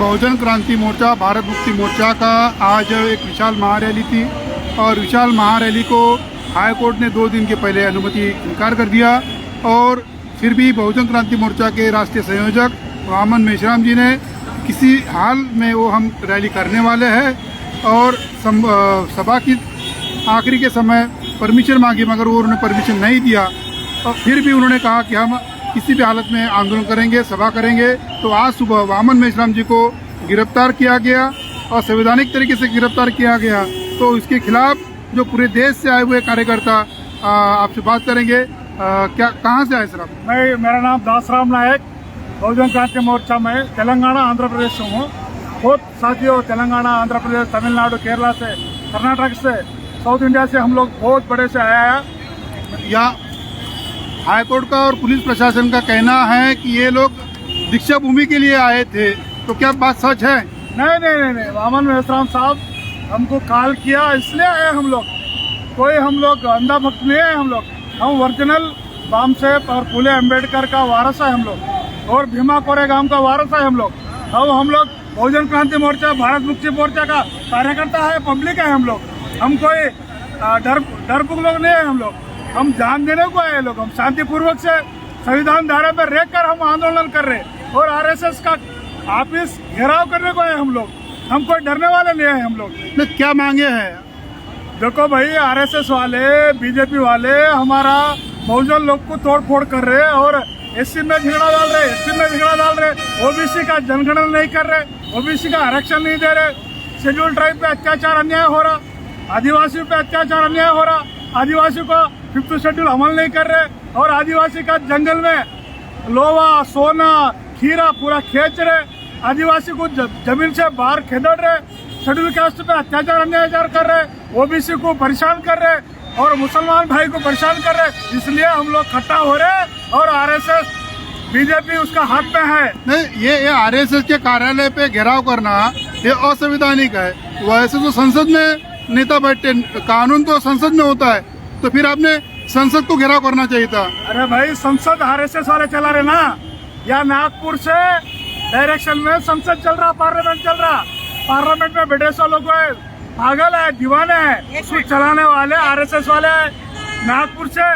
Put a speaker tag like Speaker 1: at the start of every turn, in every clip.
Speaker 1: बहुजन क्रांति मोर्चा भारत मुक्ति मोर्चा का आज एक विशाल महारैली थी और विशाल महारैली को हाई कोर्ट ने 2 दिन के पहले अनुमति इनकार कर दिया और फिर भी बहुजन क्रांति मोर्चा के राष्ट्रीय संयोजक वामन मेश्राम जी ने किसी हाल में वो हम रैली करने वाले हैं और सभा की आखिरी के समय परमिशन मांगी मगर वो उन्होंने परमिशन नहीं दिया और फिर भी उन्होंने कहा कि हम किसी भी हालत में आंदोलन करेंगे, सभा करेंगे। तो आज सुबह वामन मेश्राम जी को गिरफ्तार किया गया और संवैधानिक तरीके से गिरफ्तार किया गया। तो इसके खिलाफ जो पूरे देश से आए हुए कार्यकर्ता आपसे बात करेंगे। क्या कहाँ से आए सर आप?
Speaker 2: मेरा नाम दासराम नायक, बहुजन क्रांति मोर्चा में तेलंगाना आंध्र प्रदेश से हूँ। बहुत साथियों तेलंगाना, आंध्र प्रदेश, तमिलनाडु, केरला से, कर्नाटक से, साउथ इंडिया से हम लोग बहुत बड़े से आया है।
Speaker 1: यहाँ हाईकोर्ट का और पुलिस प्रशासन का कहना है कि ये लोग दीक्षा भूमि के लिए आए थे, तो क्या बात सच है?
Speaker 2: नहीं, वामन मेश्राम साहब हमको कॉल किया इसलिए आए हम लोग। कोई हम लोग अंधा भक्त नहीं है। हम ओरिजिनल बाम साहेब और फूले अम्बेडकर का वारस है हम लोग और भीमा कोरेगाम का वारस है हम लोग। हम लोग बहुजन क्रांति मोर्चा भारत मुक्ति मोर्चा का कार्यकर्ता है, पब्लिक है हम लोग। हम कोई डरपुक लोग नहीं है। हम जान देने को आए लोग। हम शांतिपूर्वक से संविधान धारा पर रेख कर हम आंदोलन कर रहे और आरएसएस का ऑफिस घेराव करने को आए हम लोग। हम कोई डरने वाले नहीं है हम लोग।
Speaker 1: क्या मांगे हैं?
Speaker 2: देखो भाई, आरएसएस वाले, बीजेपी वाले हमारा बहुजन लोग को तोड़ फोड़ कर रहे और एससी में झगड़ा डाल रहे, एसटी में झगड़ा डाल रहे, ओबीसी का जनगणना नहीं कर रहे, ओबीसी का आरक्षण नहीं दे रहे, शेड्यूल ट्राइब पे अत्याचार अन्याय हो रहा, आदिवासियों पे अत्याचार अन्याय हो रहा, आदिवासी को 5th शेड्यूल अमल नहीं कर रहे और आदिवासी का जंगल में लोहा, सोना, खीरा पूरा खींच रहे, आदिवासी को जमीन से बाहर खेदड़ रहे, शेड्यूल कास्ट पे अत्याचार अन्याचार कर रहे, ओबीसी को परेशान कर रहे और मुसलमान भाई को परेशान कर रहे। इसलिए हम लोग इकट्ठा हो रहे और आरएसएस, बीजेपी उसका हाथ में है।
Speaker 1: नहीं, ये आरएसएस के कार्यालय पे घेराव करना ये असंवैधानिक है। वैसे तो संसद में नेता बैठते, कानून तो संसद में होता है, तो फिर आपने संसद को घेराव करना चाहिए था।
Speaker 2: अरे भाई, संसद आरएसएस वाले चला रहे ना। या नागपुर से डायरेक्शन में संसद चल रहा, पार्लियामेंट चल रहा। पार्लियामेंट में बैठे सौ लोग पागल है, दीवाने हैं, उसको चलाने वाले आरएसएस वाले हैं। नागपुर से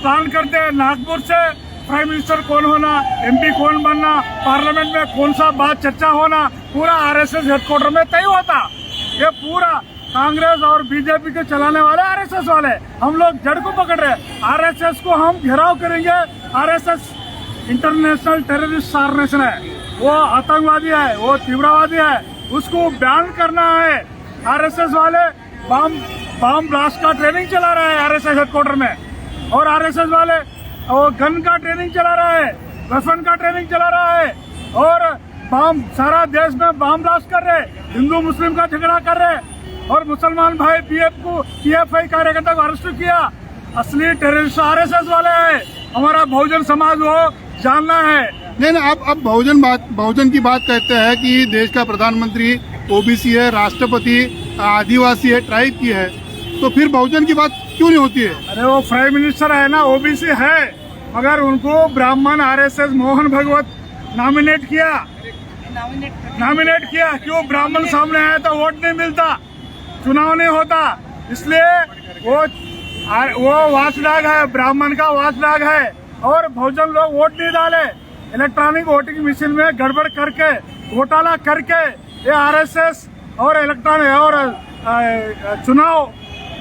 Speaker 2: प्लान करते हैं, नागपुर से प्राइम मिनिस्टर कौन होना, एमपी कौन बनना, पार्लियामेंट में कौन सा बात चर्चा होना, पूरा आरएसएस हेडक्वार्टर में तय होता। ये पूरा कांग्रेस और बीजेपी के चलाने वाले आरएसएस वाले। हम लोग जड़ को पकड़ रहे हैं। आरएसएस को हम घेराव करेंगे। आरएसएस इंटरनेशनल टेररिस्ट ऑर्गेनाइजेशन है, वो आतंकवादी है, वो तीव्रवादी है, उसको बैन करना है। आरएसएस वाले बम ब्लास्ट का ट्रेनिंग चला रहा है आरएसएस हेडक्वार्टर में और आरएसएस वाले वो गन का ट्रेनिंग चला रहा है, वेपन का ट्रेनिंग चला रहा है और बम सारा देश में बम ब्लास्ट कर रहे, हिंदू मुस्लिम का झगड़ा कर रहे और मुसलमान भाई पीएफआई कार्यकर्ता को अरेस्ट किया। असली टेररिस्ट आरएसएस वाले हैं। हमारा बहुजन समाज वो जानना है।
Speaker 1: नहीं, अब बहुजन की बात कहते हैं कि देश का प्रधानमंत्री ओबीसी है, राष्ट्रपति आदिवासी है, ट्राइब की है, तो फिर बहुजन की बात क्यों नहीं होती है?
Speaker 2: अरे वो प्राइम मिनिस्टर है ना, ओबीसी है, मगर उनको ब्राह्मण आरएसएस मोहन भागवत नॉमिनेट किया। क्यों? ब्राह्मण सामने आया तो वोट नहीं मिलता, चुनाव नहीं होता, इसलिए वो वाचडाग है, ब्राह्मण का वाचडाग है और बहुजन लोग वोट नहीं डाले। इलेक्ट्रॉनिक वोटिंग मशीन में गड़बड़ करके, घोटाला करके ये आरएसएस और इलेक्ट्रॉनिक और चुनाव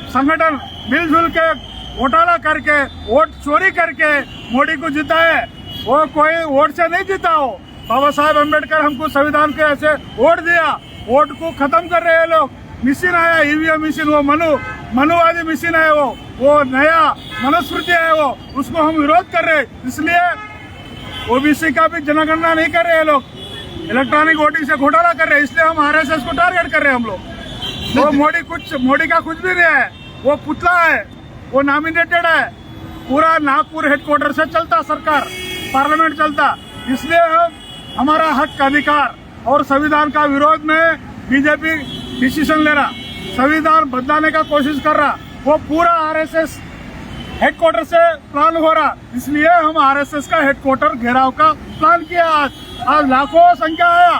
Speaker 2: संगठन मिलजुल के घोटाला करके, वोट चोरी करके मोदी को जिताए। वो कोई वोट से नहीं जीता हो। बाबा साहेब अम्बेडकर हमको संविधान के ऐसे वोट दिया, वोट को खत्म कर रहे हैं लोग। मशीन आया, ईवीएम मशीन, वो मनुवादी मशीन है, वो नया मनुस्मृति है, वो उसको हम विरोध कर रहे हैं। इसलिए ओबीसी का भी जनगणना नहीं कर रहे हैं लोग, इलेक्ट्रॉनिक वोटिंग से घोटाला कर रहे हैं, इसलिए हम आरएसएस को टारगेट कर रहे हैं हम लोग। वो मोदी का कुछ भी नहीं है, वो पुतला है, वो नॉमिनेटेड है। पूरा नागपुर हेडक्वार्टर से चलता सरकार, पार्लियामेंट चलता, इसलिए हम हमारा हक अधिकार और संविधान का विरोध में बीजेपी डिसीजन ले रहा, संविधान बदलाने का कोशिश कर रहा, वो पूरा आरएसएस हेडक्वार्टर से प्लान हो रहा। इसलिए हम आरएसएस का हेडक्वार्टर घेराव का प्लान किया। आज लाखों संख्या आया,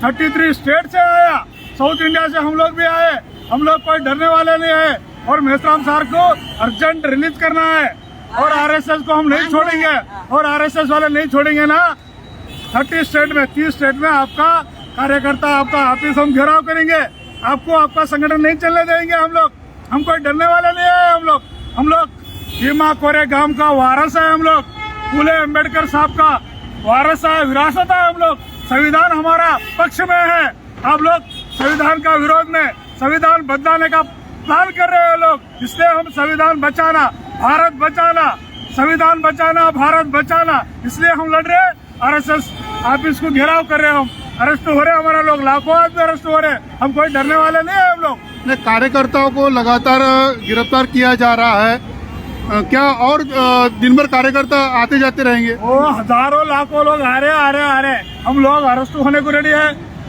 Speaker 2: 33 स्टेट से आया, साउथ इंडिया से हम लोग भी आए। हम लोग कोई डरने वाले नहीं है और मेश्राम सर को अर्जेंट रिलीज करना है और आरएसएस को हम नहीं छोड़ेंगे और आरएसएस वाले नहीं छोड़ेंगे ना। 30 स्टेट में 30 स्टेट में आपका कार्यकर्ता, आपका ऑफिस हम घेराव करेंगे, आपको आपका संगठन नहीं चलने देंगे। हम कोई डरने वाले नहीं है। हम लोग भीमा कोरे गांव का वारस है। हम लोग फूले अम्बेडकर साहब का वारस है, विरासत है। हम लोग संविधान हमारा पक्ष में है। आप लोग संविधान का विरोध में संविधान बदलाने का प्लान कर रहे हैं लोग। इसलिए हम संविधान बचाना, भारत बचाना, संविधान बचाना, भारत बचाना, इसलिए हम लड़ रहे हैं। आरएसएस ऑफिस को घेराव कर रहे हैं। हम अरेस्ट हो रहे हैं, हमारा लोग लाखों आदमी अरेस्ट हो रहे हैं। हम कोई डरने वाले नहीं है। हम लोग
Speaker 1: कार्यकर्ताओं को लगातार गिरफ्तार किया जा रहा है। क्या और दिन भर कार्यकर्ता आते जाते रहेंगे?
Speaker 2: वो हजारों लाखों लोग आ रहे। हम लोग अरेस्ट होने को रेडी है,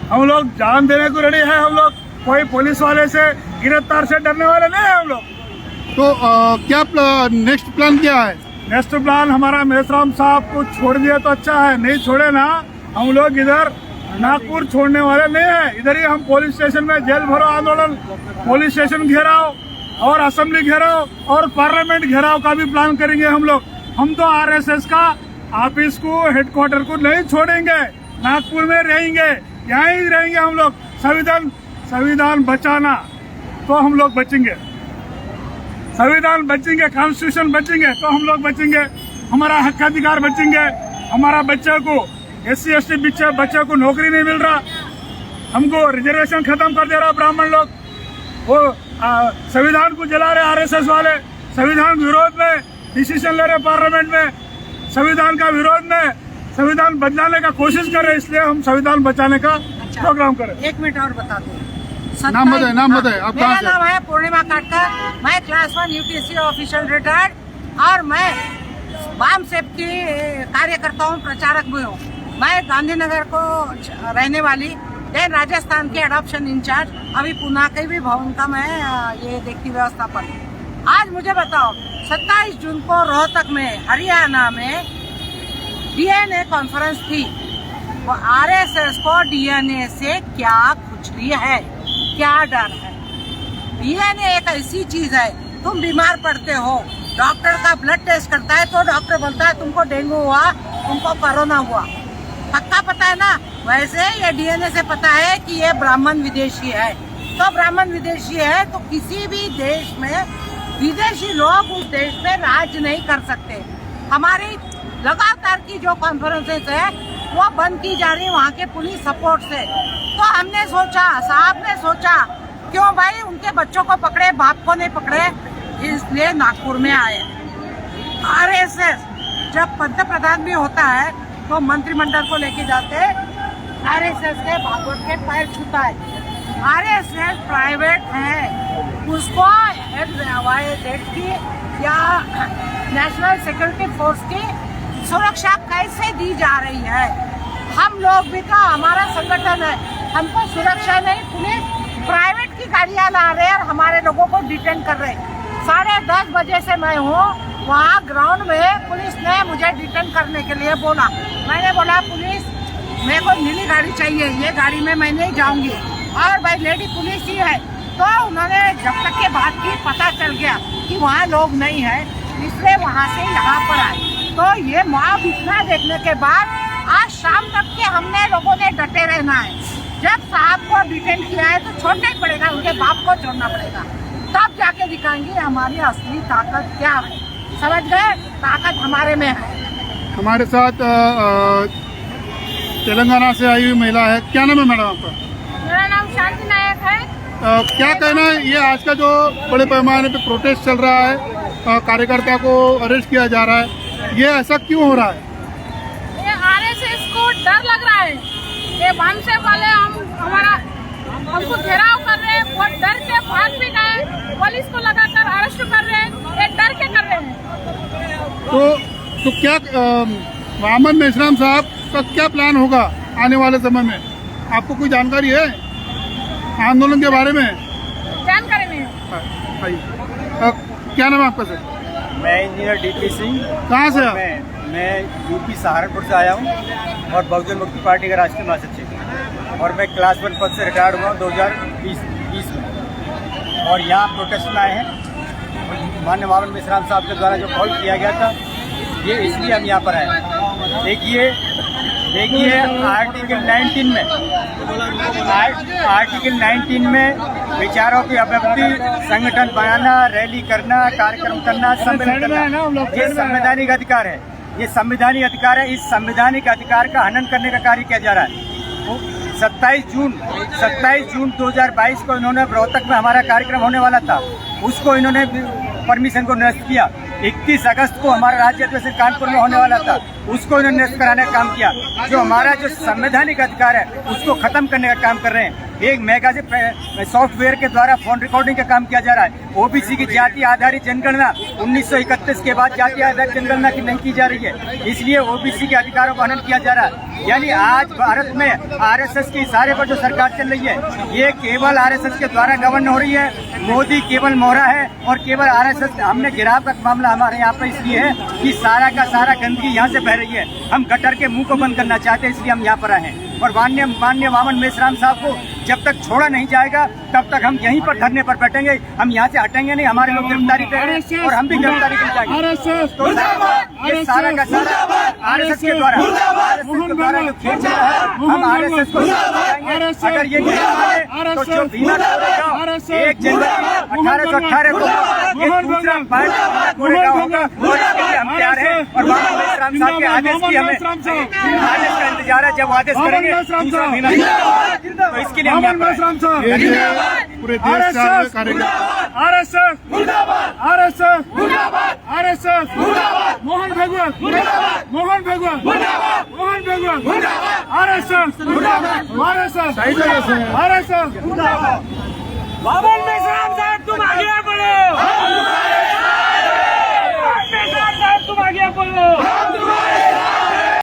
Speaker 2: हम लोग जान देने को रेडी है। हम लोग कोई पुलिस वाले से गिरफ्तार से डरने वाले नहीं है। हम लोग
Speaker 1: तो क्या नेक्स्ट प्लान क्या है?
Speaker 2: नेक्स्ट प्लान हमारा मेश्राम साहब को छोड़ दिया तो अच्छा है, नहीं छोड़े ना हम लोग इधर नागपुर छोड़ने वाले नहीं है। इधर ही हम पुलिस स्टेशन में जेल भरो आंदोलन, पुलिस स्टेशन घेराव और असेंबली घेराव और पार्लियामेंट घेराव का भी प्लान करेंगे हम लोग। हम तो आरएसएस का ऑफिस को, हेडक्वार्टर को नहीं छोड़ेंगे, नागपुर में रहेंगे, यहाँ ही रहेंगे हम लोग। संविधान बचाना तो हम लोग बचेंगे, संविधान बचेंगे, कॉन्स्टिट्यूशन बचेंगे तो हम लोग बचेंगे, हमारा हक अधिकार बचेंगे। हमारा बच्चे को SC ST बच्चे को नौकरी नहीं मिल रहा, हमको रिजर्वेशन खत्म कर दे रहा ब्राह्मण लोग। वो संविधान को जला रहे आरएसएस वाले, संविधान विरोध में डिसीजन ले रहे पार्लियामेंट में, संविधान का विरोध में संविधान बदलाने का कोशिश कर रहे। इसलिए हम संविधान बचाने का प्रोग्राम करें।
Speaker 3: 1 मिनट और बता दो।
Speaker 1: नाम बताए आप कहाँ
Speaker 3: मेरा
Speaker 1: से?
Speaker 3: नाम है पूर्णिमा काटकर, मैं क्लास 1 UPSC ऑफिशियल रिटायर्ड और मैं वाम सेप की कार्यकर्ता हूँ, प्रचारक भी हूँ। मैं गांधीनगर को रहने वाली, देन राजस्थान के एडॉप्शन इंचार्ज, अभी पुणे के भी भवन का मैं ये देखती व्यवस्थापन। आज मुझे बताओ, 27 जून को रोहतक में, हरियाणा में DNA कॉन्फ्रेंस थी। आरएसएस को DNA से क्या खुजली है, क्या डर है? DNA एक ऐसी चीज है, तुम बीमार पड़ते हो, डॉक्टर का ब्लड टेस्ट करता है तो डॉक्टर बोलता है तुमको डेंगू हुआ, तुमको कोरोना हुआ, पक्का पता है ना। वैसे ये DNA से पता है कि ये ब्राह्मण विदेशी है। तो ब्राह्मण विदेशी है तो किसी भी देश में विदेशी लोग उस देश में राज नहीं कर सकते। हमारी लगातार की जो कॉन्फ्रेंसेस है वो बंद की जा रही वहाँ के पुलिस सपोर्ट से। तो हमने सोचा, साहब ने सोचा, क्यों भाई उनके बच्चों को पकड़े, बाप को नहीं पकड़े, इसलिए नागपुर में आए। आरएसएस जब पंतप्रधान भी होता है तो मंत्रिमंडल को लेके जाते, आरएसएस के भागवत के पैर छूता है। आरएसएस प्राइवेट है, उसको जेड की या नेशनल सिक्योरिटी फोर्स की सुरक्षा कैसे दी जा रही है? हम लोग भी तो, हमारा संगठन है, हमको सुरक्षा नहीं, पुलिस प्राइवेट की गाड़ियां ला रहे हैं और हमारे लोगों को डिटेन कर रहे हैं। 10:30 बजे से मैं हूँ वहाँ ग्राउंड में, पुलिस ने मुझे डिटेन करने के लिए बोला। मैंने बोला पुलिस मेरे को नीली गाड़ी चाहिए, ये गाड़ी में मैं नहीं जाऊंगी, और भाई लेडी पुलिस ही है। तो उन्होंने जब तक के बात की, पता चल गया कि वहाँ लोग नहीं है, इसलिए वहाँ से यहाँ पर आए। तो ये मॉब इतना देखने के बाद आज शाम तक के हमने लोगों ने डटे रहना है। जब साहब को डिटेन किया है तो छोड़ना ही पड़ेगा, उनके बाप को छोड़ना पड़ेगा, तब जाके दिखाएंगे हमारी असली ताकत क्या है। समझ गए? ताकत हमारे में है।
Speaker 1: हमारे साथ तेलंगाना से आई हुई महिला है। क्या नाम है मैडम आपका?
Speaker 4: मेरा नाम शांति नायक है।
Speaker 1: क्या कहना है, ये आज का जो बड़े पैमाने पे प्रोटेस्ट चल रहा है, कार्यकर्ता को अरेस्ट किया जा रहा है, ये ऐसा क्यों हो रहा है?
Speaker 4: ये आरएसएस को डर लग रहा है, ये वामसेप वाले हमको घेराव कर रहे हैं, वो डर के भाग भी गए, पुलिस को लगातार अरेस्ट कर रहे हैं, ये डर के कर रहे हैं।
Speaker 1: तो क्या वामन मेश्राम साहब का क्या प्लान होगा आने वाले समय में? आपको कोई जानकारी है आंदोलन के बारे में?
Speaker 4: जानकारी नहीं है।
Speaker 1: क्या नाम है आपका सर?
Speaker 5: मैं इंजीनियर DP सिंह।
Speaker 1: कहाँ से आप?
Speaker 5: मैं UP सहारनपुर से आया हूँ और बहुजन मुक्ति पार्टी का राष्ट्रीय महासचिव। और मैं क्लास 1 पद से रिटायर्ड हुआ 2020 में। और यहाँ प्रोटेस्ट में आए हैं माननीय वामन मेश्राम साहब के द्वारा जो कॉल किया गया था, ये इसलिए हम यहाँ पर आए। देखिए आर्टिकल 19 में विचारों की अभिव्यक्ति, संगठन बनाना, रैली करना, कार्यक्रम करना, सम्मेलन करना, ये संवैधानिक अधिकार है। ये संवैधानिक अधिकार है। इस संवैधानिक अधिकार का हनन करने का कार्य किया जा रहा है। 27 जून 2022 को इन्होंने रोहतक में हमारा कार्यक्रम होने वाला था, उसको इन्होंने परमिशन को निरस्त किया। 31 अगस्त को हमारा राज्य अधिवेशन कानपुर में होने वाला था, उसको इन्होंने निरस्त कराने का काम किया। जो हमारा जो संवैधानिक अधिकार है उसको खत्म करने का काम कर रहे हैं। एक मेगा सॉफ्टवेयर के द्वारा फोन रिकॉर्डिंग का काम किया जा रहा है। ओबीसी की जाति आधारित जनगणना 1931 के बाद जाति आधारित जनगणना की नहीं की जा रही है, इसलिए ओबीसी के अधिकारों का हनन किया जा रहा है। यानी आज भारत में आरएसएस के इशारे पर जो सरकार चल रही है, ये केवल आरएसएस के द्वारा गवर्न हो रही है। मोदी केवल मोहरा है और केवल आरएसएस। हमने गिराव का मामला हमारे यहाँ पर इसलिए है कि सारा का सारा गंदगी यहाँ से बह रही है। हम गटर के मुंह को बंद करना चाहते हैं, इसलिए हम यहाँ पर आए हैं। और माननीय वामन मेश्राम साहब को जब तक छोड़ा नहीं जाएगा तब तक हम यहीं पर धरने पर बैठेंगे। हम यहाँ से हटेंगे नहीं। हमारे लोग गिरफ्तारी पे हैं और हम भी गिरफ्तारी कर जाएंगे। तो ये सारा का सारा आरएसएस के द्वारा जो खेल चल रहा है, हम आरएसएस को अगर ये नहीं माने तो जो भीमा कोरेगांव 1 जनवरी 1818 को ये दूसरा कोरेगांव होगा और इसके लिए हम तैयार हैं। और वामन मेश्राम साहब के आदेश की हमें आदेश का इंतजार है। जब आदेश करेंगे दूसरा भीमा, तो इसके लिए हम यहाँ पर हैं।
Speaker 1: ये जो पूरे देश का कार्यक्रम
Speaker 2: आरएसएस मोहन भगवत आरएसएस वामन मेश्राम साहब तुम आगे बढ़ो, तुम आगे बढ़ो।